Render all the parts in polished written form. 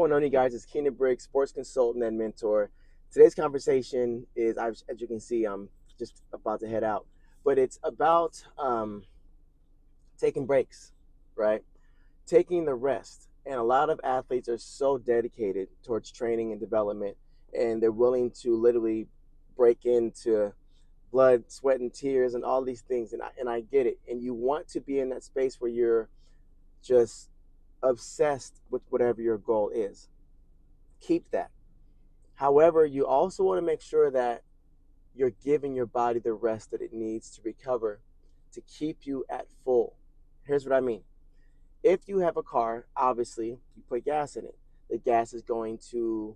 everyone known you guys as Keenan Briggs, sports consultant and mentor. Today's conversation is, as you can see, I'm just about to head out, but it's about taking breaks, right? Taking the rest. And a lot of athletes are so dedicated towards training and development, and they're willing to literally break into blood, sweat, and tears, and all these things. And I get it. And you want to be in that space where you're just obsessed with whatever your goal is. Keep that. However, you also want to make sure that you're giving your body the rest that it needs to recover to keep you at full. Here's what I mean. If you have a car, obviously, you put gas in it. The gas is going to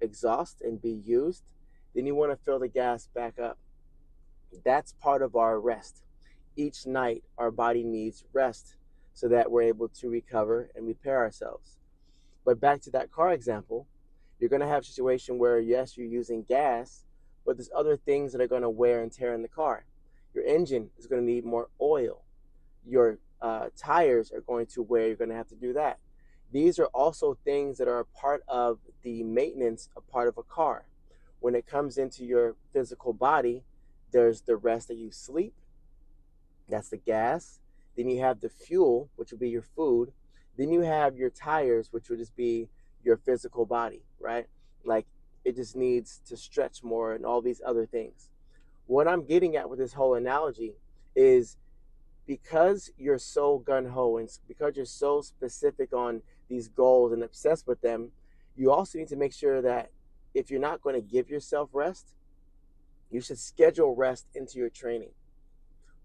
exhaust and be used. Then you want to fill the gas back up. That's part of our rest. Each night, our body needs rest so that we're able to recover and repair ourselves. But back to that car example, you're going to have a situation where, yes, you're using gas, but there's other things that are going to wear and tear in the car. Your engine is going to need more oil. Your tires are going to wear. You're going to have to do that. These are also things that are a part of the maintenance, a part of a car. When it comes into your physical body, there's the rest that you sleep. That's the gas. Then you have the fuel, which will be your food. Then you have your tires, which would just be your physical body, right? Like it just needs to stretch more and all these other things. What I'm getting at with this whole analogy is because you're so gung-ho and because you're so specific on these goals and obsessed with them, you also need to make sure that if you're not going to give yourself rest, you should schedule rest into your training.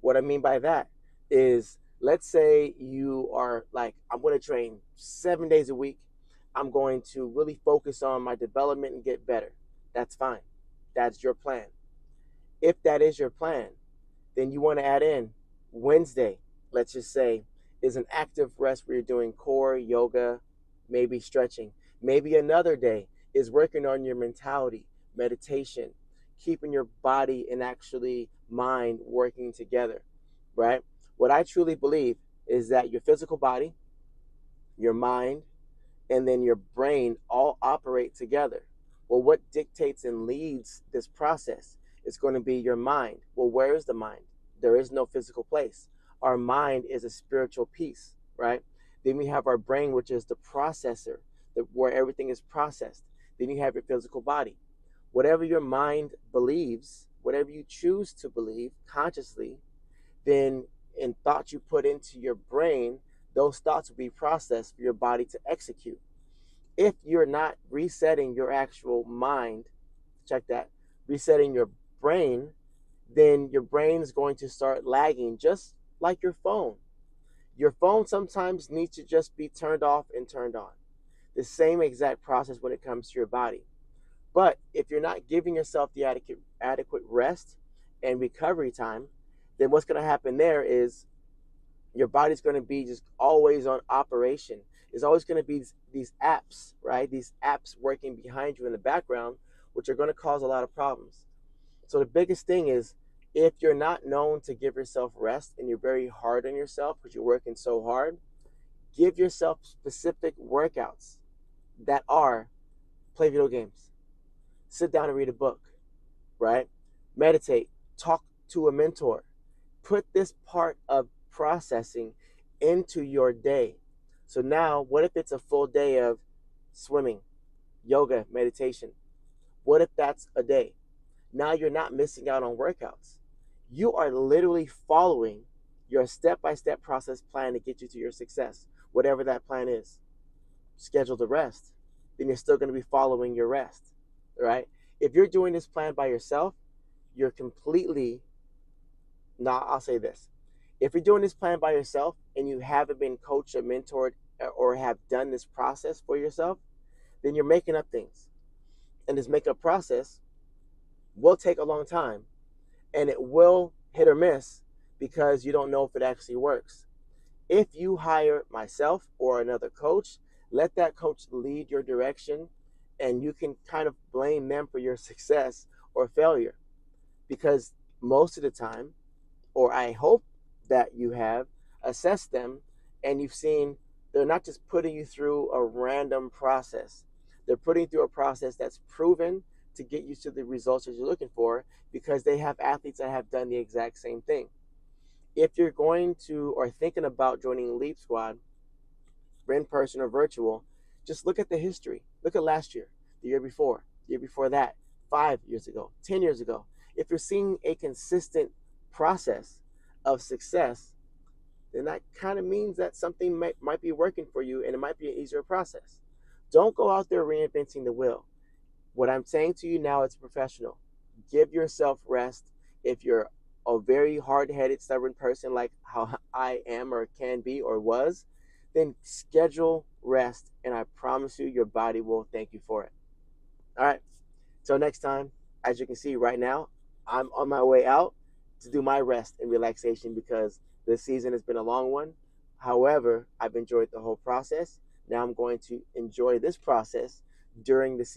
What I mean by that is, let's say you are like, I'm going to train 7 days a week. I'm going to really focus on my development and get better. That's fine. That's your plan. If that is your plan, then you want to add in Wednesday, let's just say, is an active rest where you're doing core, yoga, maybe stretching. Maybe another day is working on your mentality, meditation, keeping your body and actually mind working together, right? What I truly believe is that your physical body, your mind, and then your brain all operate together. Well, what dictates and leads this process is going to be your mind. Well, where is the mind? There is no physical place. Our mind is a spiritual piece, right? Then we have our brain, which is the processor, where everything is processed. Then you have your physical body. Whatever your mind believes, whatever you choose to believe consciously, then in thoughts you put into your brain, those thoughts will be processed for your body to execute. If you're not resetting your actual mind, check that, resetting your brain, then your brain is going to start lagging, just like your phone. Your phone sometimes needs to just be turned off and turned on. The same exact process when it comes to your body. But if you're not giving yourself the adequate rest and recovery time, then what's going to happen there is your body's going to be just always on operation. There's always going to be these apps, right? These apps working behind you in the background, which are going to cause a lot of problems. So the biggest thing is, if you're not known to give yourself rest and you're very hard on yourself because you're working so hard, give yourself specific workouts that are play video games, sit down and read a book, right? Meditate, talk to a mentor. Put this part of processing into your day. So now, what if it's a full day of swimming, yoga, meditation? What if that's a day? Now you're not missing out on workouts. You are literally following your step-by-step process plan to get you to your success, whatever that plan is. Schedule the rest. Then you're still going to be following your rest, right? If you're doing this plan by yourself, you're completely, I'll say this. If you're doing this plan by yourself and you haven't been coached or mentored or have done this process for yourself, then you're making up things. And this makeup process will take a long time, and it will hit or miss because you don't know if it actually works. If you hire myself or another coach, let that coach lead your direction, and you can kind of blame them for your success or failure. Because most of the time, or I hope that you have assessed them and you've seen They're not just putting you through a random process. They're putting you through a process that's proven to get you to the results that you're looking for, because they have athletes that have done the exact same thing. If you're going to or thinking about joining Leap Squad, in person or virtual, just look at the history. Look at last year, the year before that, 5 years ago, 10 years ago. If you're seeing a consistent process of success, then that kind of means that something might be working for you, and it might be an easier process. Don't go out there reinventing the wheel. What I'm saying to you now as a professional, give yourself rest. If you're a very hard-headed, stubborn person like how I am or can be or was, then schedule rest, and I promise you your body will thank you for it. All right. Till next time, as you can see right now, I'm on my way out to do my rest and relaxation because this season has been a long one. However, I've enjoyed the whole process. Now I'm going to enjoy this process during the season.